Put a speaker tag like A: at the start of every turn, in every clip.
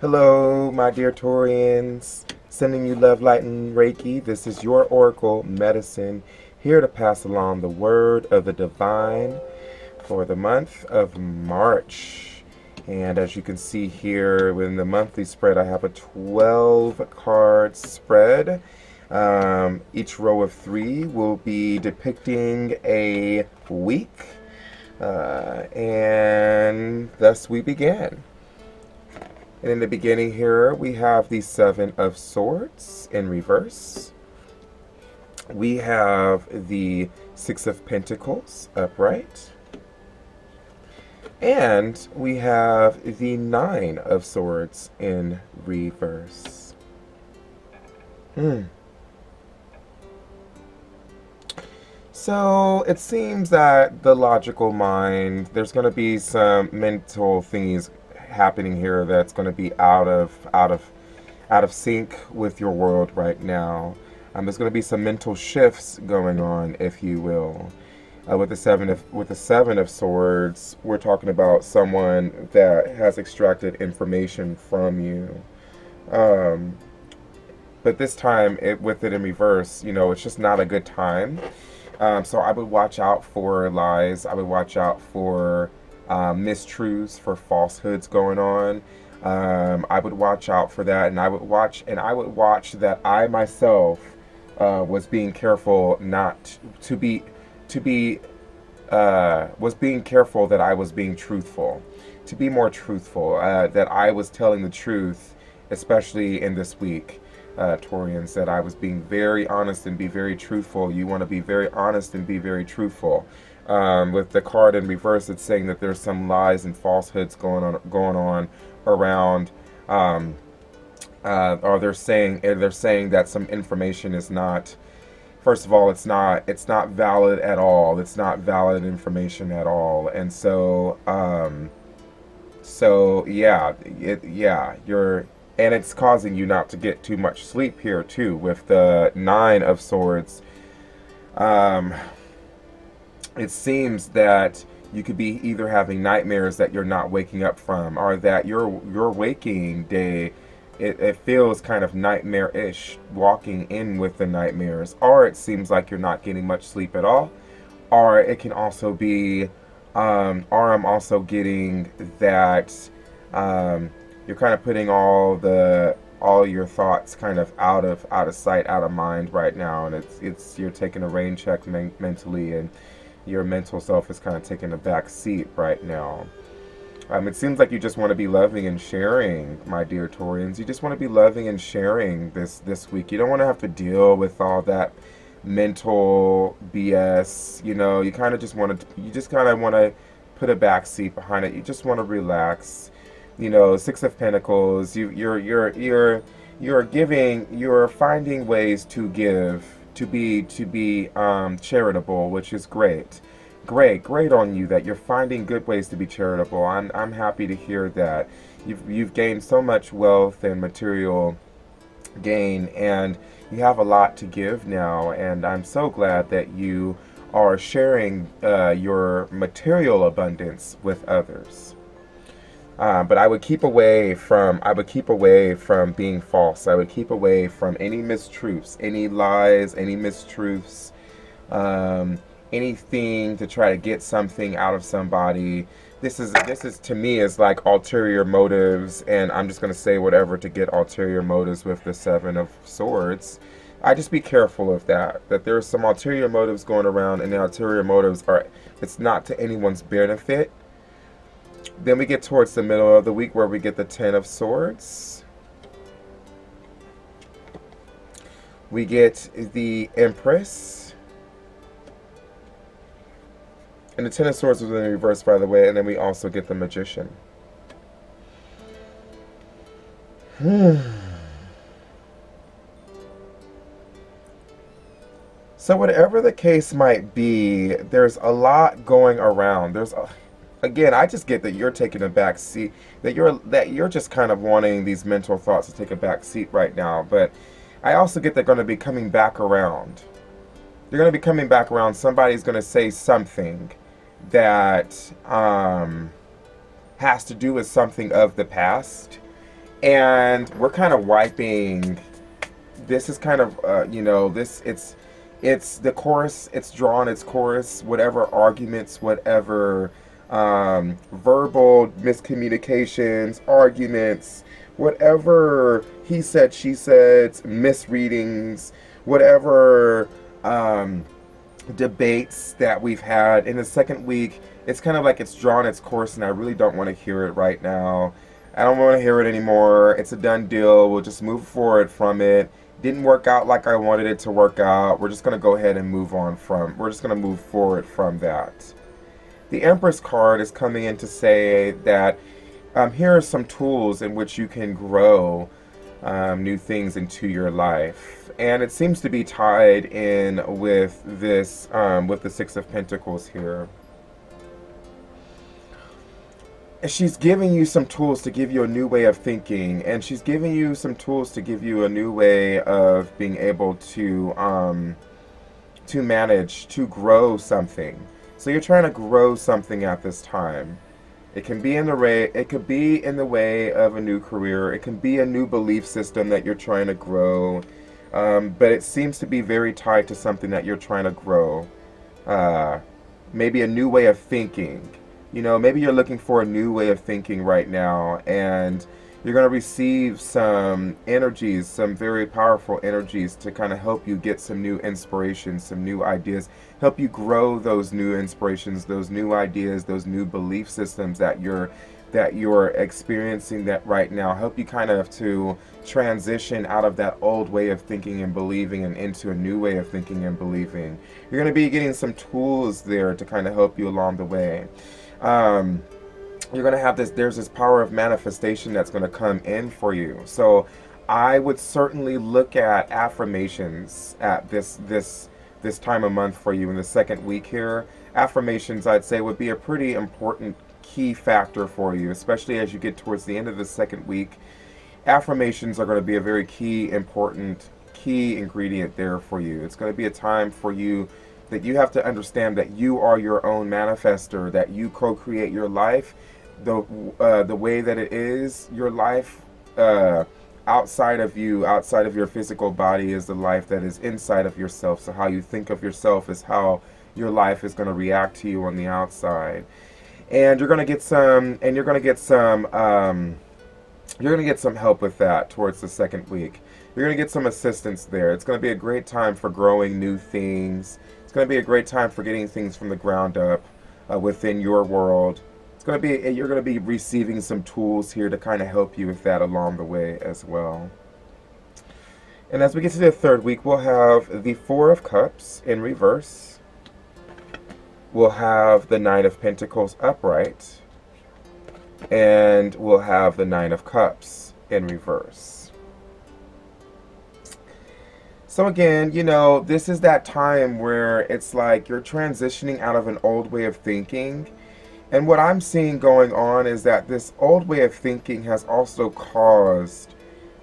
A: Hello, my dear Taurians. Sending you love, light, and Reiki. This is your Oracle Medicine, here to pass along the word of the divine for the month of March. And as you can see here, in the monthly spread, I have a 12-card spread. Each row of 3 will be depicting a week. And thus we begin. And in the beginning here, we have the 7 of Swords in reverse. We have the 6 of Pentacles upright. And we have the 9 of Swords in reverse. So it seems that the logical mind, there's going to be some mental things happening here that's going to be out of sync with your world right now. There's going to be some mental shifts going on, if you will. With the seven of Swords, we're talking about someone that has extracted information from you. But this time, with it in reverse, it's just not a good time. So I would watch out for lies. I would watch out for mistruths, for falsehoods going on. I would watch out for that, and I would watch that I myself was being careful not to be was being careful that I was being truthful, to be more truthful, that I was telling the truth, especially in this week. Taurians, that I was being very honest and be very truthful. You want to be very honest and be very truthful. With the card in reverse, it's saying that there's some lies and falsehoods going on around, or they're saying that some information is not. First of all, it's not valid at all. It's not valid information at all, and so and it's causing you not to get too much sleep here too. With the 9 of Swords, it seems that you could be either having nightmares that you're not waking up from, or that your waking day, it feels kind of nightmare-ish walking in with the nightmares, or it seems like you're not getting much sleep at all, or it can also be, or I'm also getting that you're kind of putting all your thoughts kind of out of sight, out of mind right now, and it's you're taking a rain check mentally, and your mental self is kind of taking a back seat right now. It seems like you just want to be loving and sharing, my dear Taurians. You just want to be loving and sharing this week. You don't want to have to deal with all that mental BS. You kind of just want to put a back seat behind it. You just want to relax. 6 of Pentacles, you're finding ways to give, to be charitable, which is great on you, that you're finding good ways to be charitable. I'm happy to hear that. You've gained so much wealth and material gain, and you have a lot to give now, and I'm so glad that you are sharing your material abundance with others. But I would keep away from being false. I would keep away from any mistruths, any lies, any mistruths, anything to try to get something out of somebody. This is to me is like ulterior motives, and I'm just going to say whatever to get ulterior motives with the 7 of Swords. I just be careful of that there's some ulterior motives going around, and the ulterior motives it's not to anyone's benefit. Then we get towards the middle of the week, where we get the 10 of Swords. We get the Empress. And the 10 of Swords was in reverse, by the way. And then we also get the Magician. So whatever the case might be, there's a lot going around. Again, I just get that you're taking a back seat, that you're just kind of wanting these mental thoughts to take a back seat right now. But I also get they're going to be coming back around. They're going to be coming back around. Somebody's going to say something that has to do with something of the past, And we're kind of wiping. This is kind of, it's the course. It's drawn its course. Whatever arguments, whatever verbal miscommunications, arguments, whatever he said, she said, misreadings, whatever debates that we've had in the second week, it's kind of like it's drawn its course, and I really don't want to hear it right now. I don't want to hear it anymore. It's a done deal. We'll just move forward from it. Didn't work out like I wanted it to work out. We're just going to go ahead and we're just going to move forward from that. The Empress card is coming in to say that here are some tools in which you can grow new things into your life. And it seems to be tied in with this, with the Six of Pentacles here. She's giving you some tools to give you a new way of thinking, and she's giving you some tools to give you a new way of being able to manage, to grow something. So you're trying to grow something at this time. It can be in the way of a new career. It can be a new belief system that you're trying to grow, but it seems to be very tied to something that you're trying to grow. Maybe a new way of thinking. You know, maybe you're looking for a new way of thinking right now, and you're going to receive some energies, some very powerful energies to kind of help you get some new inspiration, some new ideas, help you grow those new inspirations, those new ideas, those new belief systems that you're experiencing that right now, help you kind of to transition out of that old way of thinking and believing and into a new way of thinking and believing. You're going to be getting some tools there to kind of help you along the way. You're going to have there's this power of manifestation that's going to come in for you. So I would certainly look at affirmations at this time of month for you in the second week here. Affirmations, I'd say, would be a pretty important key factor for you, especially as you get towards the end of the second week. Affirmations are going to be a very key ingredient there for you. It's going to be a time for you that you have to understand that you are your own manifester, that you co-create your life, the way that it is, your life outside of you, outside of your physical body, is the life that is inside of yourself. So how you think of yourself is how your life is going to react to you on the outside. And you're going to get some help with that towards the second week. You're going to get some assistance there. It's going to be a great time for growing new things. It's going to be a great time for getting things from the ground up within your world. You're going to be receiving some tools here to kind of help you with that along the way as well. And as we get to the third week, we'll have the Four of Cups in reverse. We'll have the Nine of Pentacles upright. And we'll have the Nine of Cups in reverse. So again, you know, this is that time where it's like you're transitioning out of an old way of thinking. And what I'm seeing going on is that this old way of thinking has also caused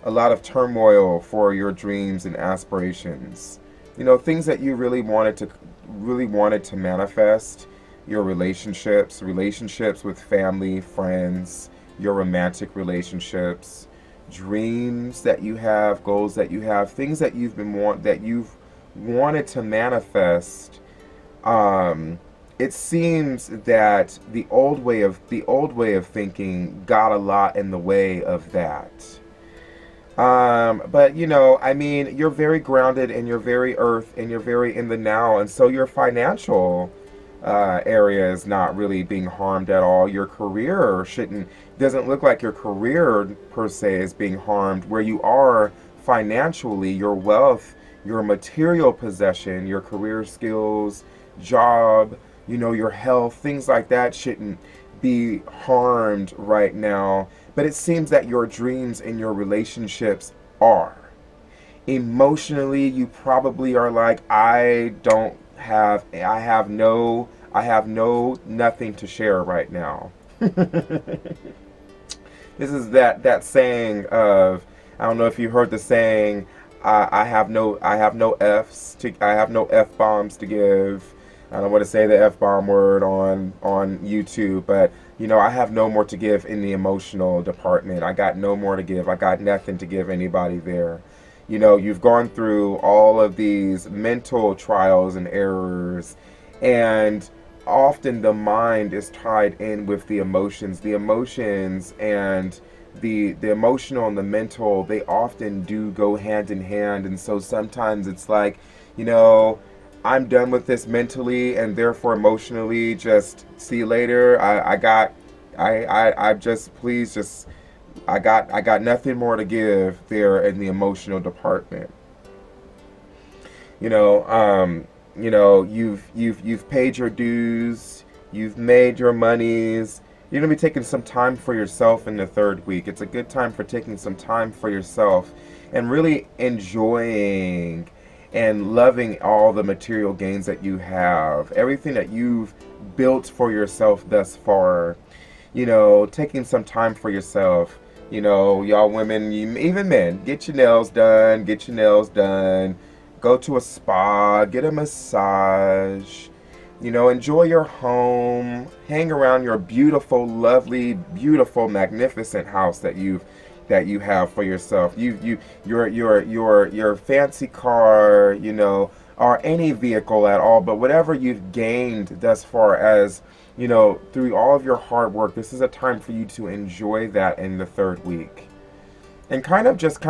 A: a lot of turmoil for your dreams and aspirations. You know, things that you really wanted to manifest, your relationships with family, friends, your romantic relationships, dreams that you have, goals that you have, things that you've wanted to manifest. It seems that the old way of thinking got a lot in the way of that. But you know, I mean, you're very grounded and you're very earth and you're very in the now, and so your financial area is not really being harmed at all. Your career doesn't look like your career per se is being harmed. Where you are financially, your wealth, your material possession, your career skills, job, you know, your health, things like that shouldn't be harmed right now. But it seems that your dreams and your relationships are. Emotionally, you probably are like, I have nothing to share right now. This is that saying of, I don't know if you heard the saying, I have no F bombs to give. I don't want to say the F-bomb word on YouTube, but you know, I have no more to give in the emotional department. I got no more to give. I got nothing to give anybody there. You know, you've gone through all of these mental trials and errors, and often the mind is tied in with the emotions. The emotions and the emotional and the mental, they often do go hand in hand. And so sometimes it's like, you know, I'm done with this mentally and therefore emotionally, just see you later. I just, please just, I got nothing more to give there in the emotional department. You know, you've paid your dues, you've made your monies. You're gonna be taking some time for yourself in the third week. It's a good time for taking some time for yourself and really enjoying and loving all the material gains that you have, everything that you've built for yourself thus far. You know, taking some time for yourself. You know, y'all women, even men, get your nails done, go to a spa, get a massage, you know, enjoy your home, hang around your beautiful, lovely, beautiful, magnificent house that you have for yourself. Your fancy car, you know, or any vehicle at all, but whatever you've gained thus far, as you know, through all of your hard work, this is a time for you to enjoy that in the third week. And kind of just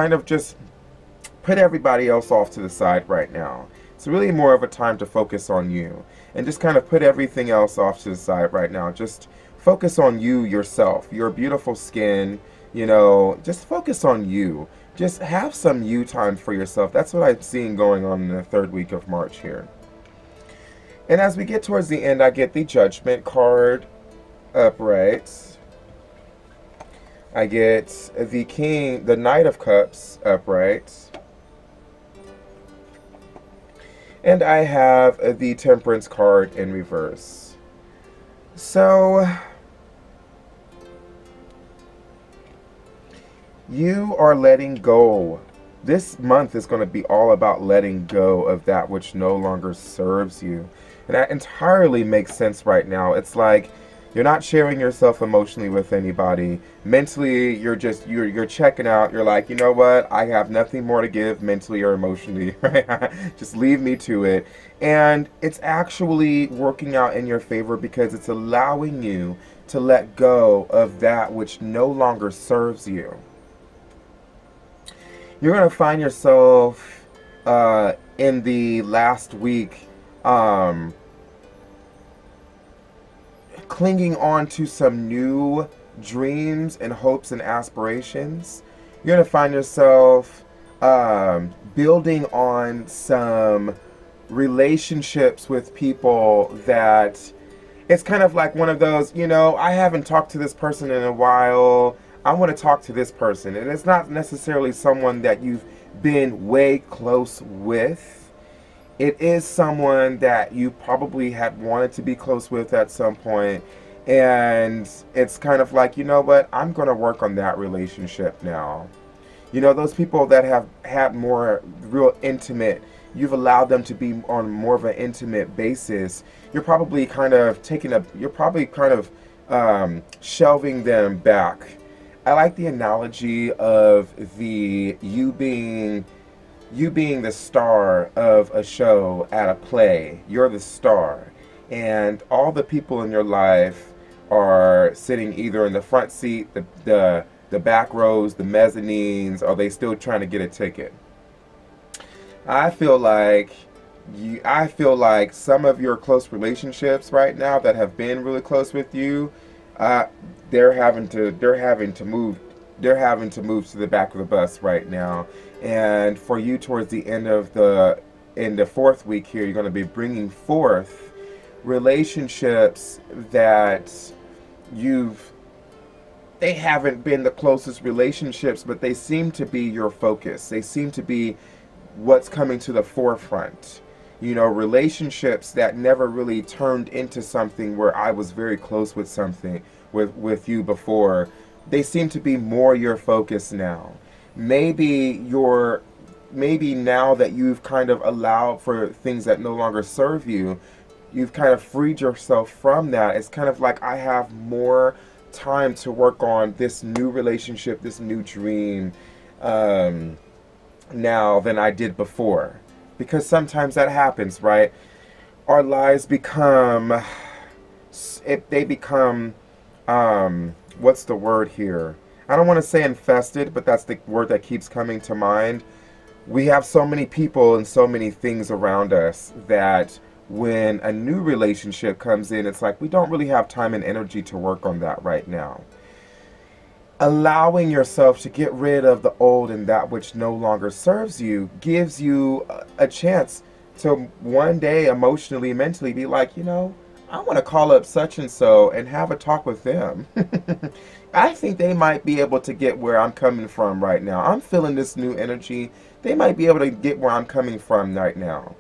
A: put everybody else off to the side right now. It's really more of a time to focus on you. And just kind of put everything else off to the side right now. Just focus on you, yourself, your beautiful skin, you know, just focus on you. Just have some you time for yourself. That's what I'm seeing going on in the third week of March here. And as we get towards the end, I get the Judgment card upright. I get the Knight of Cups upright. And I have the Temperance card in reverse. So, you are letting go. This month is going to be all about letting go of that which no longer serves you. And that entirely makes sense right now. It's like you're not sharing yourself emotionally with anybody. Mentally, you're checking out. You're like, you know what? I have nothing more to give mentally or emotionally. Right? Just leave me to it. And it's actually working out in your favor because it's allowing you to let go of that which no longer serves you. You're going to find yourself in the last week clinging on to some new dreams and hopes and aspirations. You're going to find yourself building on some relationships with people that it's kind of like one of those, you know, I haven't talked to this person in a while. I want to talk to this person. And it's not necessarily someone that you've been way close with. It is someone that you probably had wanted to be close with at some point. And it's kind of like, you know what? I'm going to work on that relationship now. You know, those people that have had more real intimate, you've allowed them to be on more of an intimate basis. You're probably kind of shelving them back. I like the analogy of you being the star of a show at a play. You're the star, and all the people in your life are sitting either in the front seat, the back rows, the mezzanines. Are they still trying to get a ticket? I feel like some of your close relationships right now that have been really close with you, they're having to move to the back of the bus right now. And for you, towards the end of in the fourth week here, you're going to be bringing forth relationships that they haven't been the closest relationships, but they seem to be your focus. They seem to be what's coming to the forefront. You know, relationships that never really turned into something where I was very close with something with you before. They seem to be more your focus now. Maybe now that you've kind of allowed for things that no longer serve you, you've kind of freed yourself from that. It's kind of like I have more time to work on this new relationship, this new dream, now than I did before. Because sometimes that happens, right? Our lives become, if they become, what's the word here? I don't want to say infested, but that's the word that keeps coming to mind. We have so many people and so many things around us that when a new relationship comes in, it's like we don't really have time and energy to work on that right now. Allowing yourself to get rid of the old and that which no longer serves you gives you a chance to one day emotionally, mentally be like, you know, I want to call up such and so and have a talk with them. I think they might be able to get where I'm coming from right now. I'm feeling this new energy. They might be able to get where I'm coming from right now.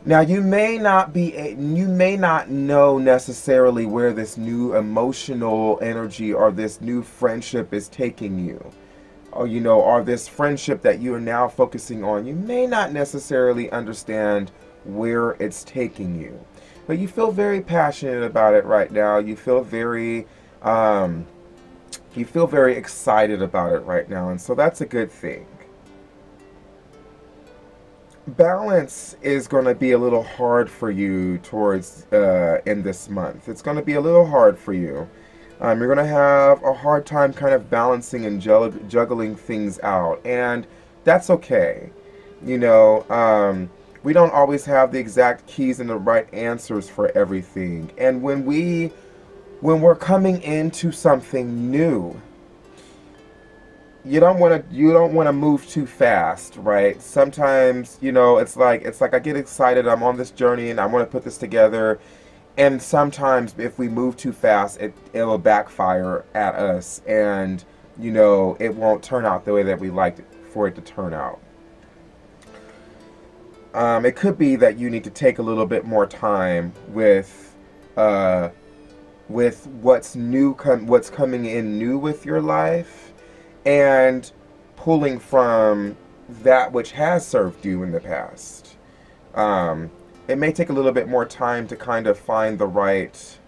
A: Now, you may not know necessarily where this new emotional energy or this new friendship is taking you. Or, you know, or this friendship that you are now focusing on. You may not necessarily understand where it's taking you. But you feel very passionate about it right now. You feel very excited about it right now. And so that's a good thing. Balance is going to be a little hard for you towards in this month. It's going to be a little hard for you. You're going to have a hard time kind of balancing and juggling things out, and that's okay. You know, we don't always have the exact keys and the right answers for everything. And when we're coming into something new, you don't want to move too fast, right? Sometimes, you know, it's like I get excited, I'm on this journey and I want to put this together, and sometimes if we move too fast, it'll backfire at us, and you know, it won't turn out the way that we like for it to turn out. It could be that you need to take a little bit more time with what's coming in new with your life, and pulling from that which has served you in the past. It may take a little bit more time to kind of find the right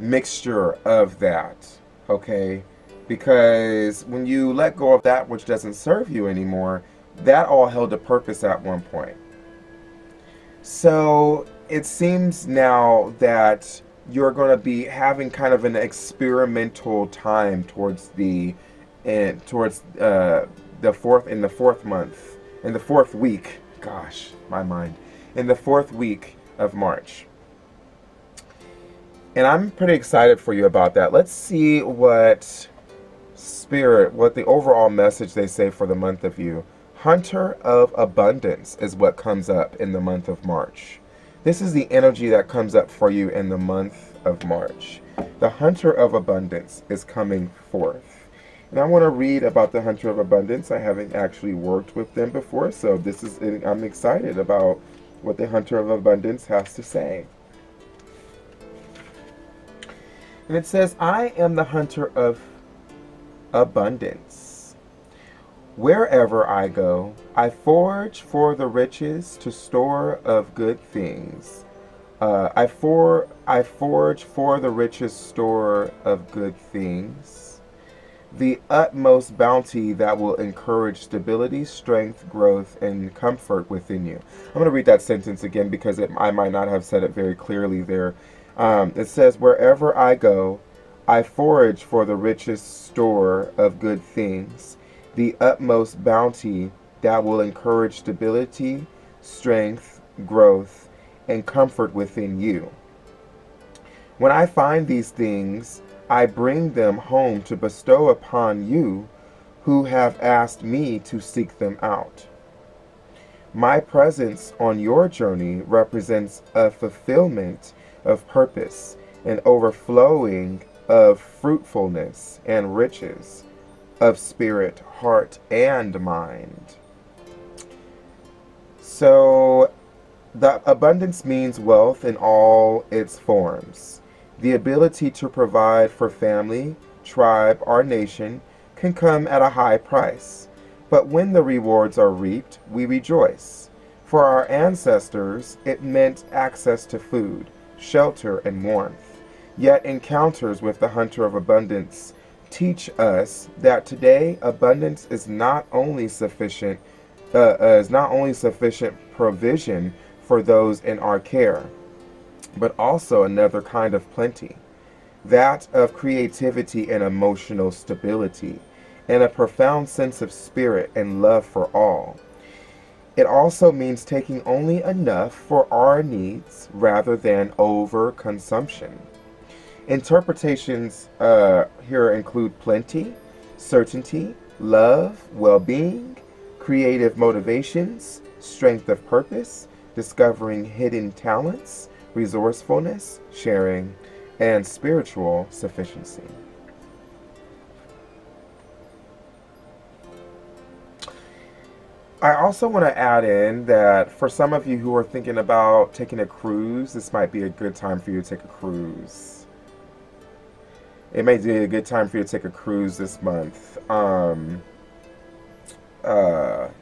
A: mixture of that, okay? Because when you let go of that which doesn't serve you anymore, that all held a purpose at one point. So it seems now that you're going to be having kind of an experimental time towards the fourth week. Gosh, my mind. In the fourth week of March. And I'm pretty excited for you about that. Let's see what the overall message they say for the month of you. Hunter of Abundance is what comes up in the month of March. This is the energy that comes up for you in the month of March. The Hunter of Abundance is coming forth. And I want to read about the Hunter of Abundance. I haven't actually worked with them before, so I'm excited about what the Hunter of Abundance has to say. And it says, I am the Hunter of Abundance. Wherever I go, I forage for the riches to store of good things. I forage for the richest store of good things. The utmost bounty that will encourage stability, strength, growth, and comfort within you. I'm going to read that sentence again because I might not have said it very clearly there. It says, wherever I go, I forage for the richest store of good things. The utmost bounty that will encourage stability, strength, growth, and comfort within you. When I find these things, I bring them home to bestow upon you who have asked me to seek them out. My presence on your journey represents a fulfillment of purpose, an overflowing of fruitfulness and riches of spirit, heart, and mind. So, the abundance means wealth in all its forms. The ability to provide for family, tribe, or nation can come at a high price. But when the rewards are reaped, we rejoice. For our ancestors, it meant access to food, shelter, and warmth. Yet encounters with the Hunter of Abundance teach us that today abundance is not only sufficient provision for those in our care, but also another kind of plenty, that of creativity and emotional stability, and a profound sense of spirit and love for all. It also means taking only enough for our needs rather than overconsumption. Interpretations here include plenty, certainty, love, well-being, creative motivations, strength of purpose, discovering hidden talents, resourcefulness, sharing, and spiritual sufficiency. I also want to add in that for some of you who are thinking about taking a cruise, this might be a good time for you to take a cruise. It may be a good time for you to take a cruise this month.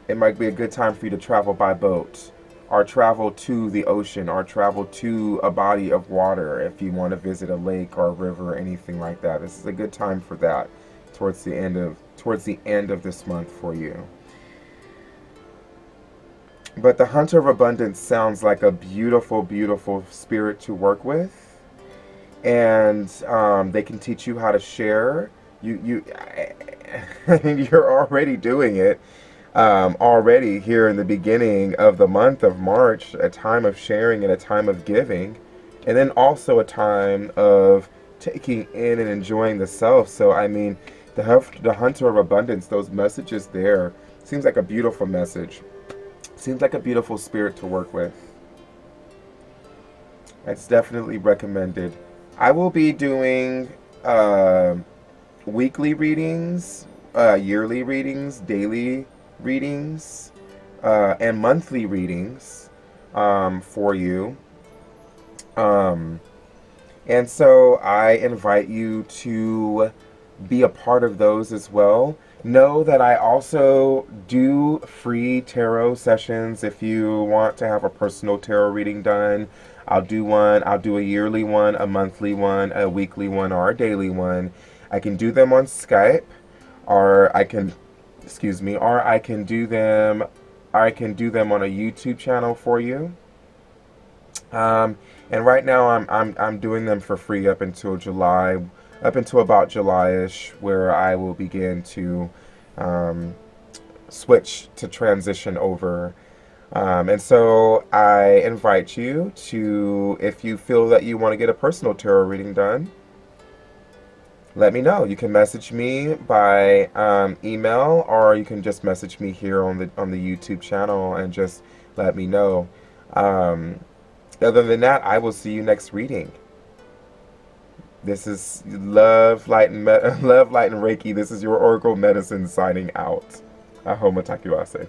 A: It might be a good time for you to travel by boat, or travel to the ocean, or travel to a body of water if you want to visit a lake or a river or anything like that. This is a good time for that towards the end of this month for you. But the Hunter of Abundance sounds like a beautiful, beautiful spirit to work with, and they can teach you how to share. You're already doing it. Already here in the beginning of the month of March, a time of sharing and a time of giving, and then also a time of taking in and enjoying the self. So I mean, the Hunter of Abundance, those messages there, seems like a beautiful message. Seems like a beautiful spirit to work with. It's definitely recommended. I will be doing weekly readings, yearly readings, daily readings, and monthly readings for you. And so I invite you to be a part of those as well. Know that I also do free tarot sessions. If you want to have a personal tarot reading done, I'll do one. I'll do a yearly one, a monthly one, a weekly one, or a daily one. I can do them on Skype, or I can do them on a YouTube channel for you. And right now I'm doing them for free up until July. Up until about July-ish, where I will begin to switch to transition over. And so I invite you to, if you feel that you want to get a personal tarot reading done, let me know. You can message me by email, or you can just message me here on the YouTube channel and just let me know. Other than that, I will see you next reading. This is Love, Light, and Reiki. This is your Oracle Medicine signing out. Ahoma Takiwase.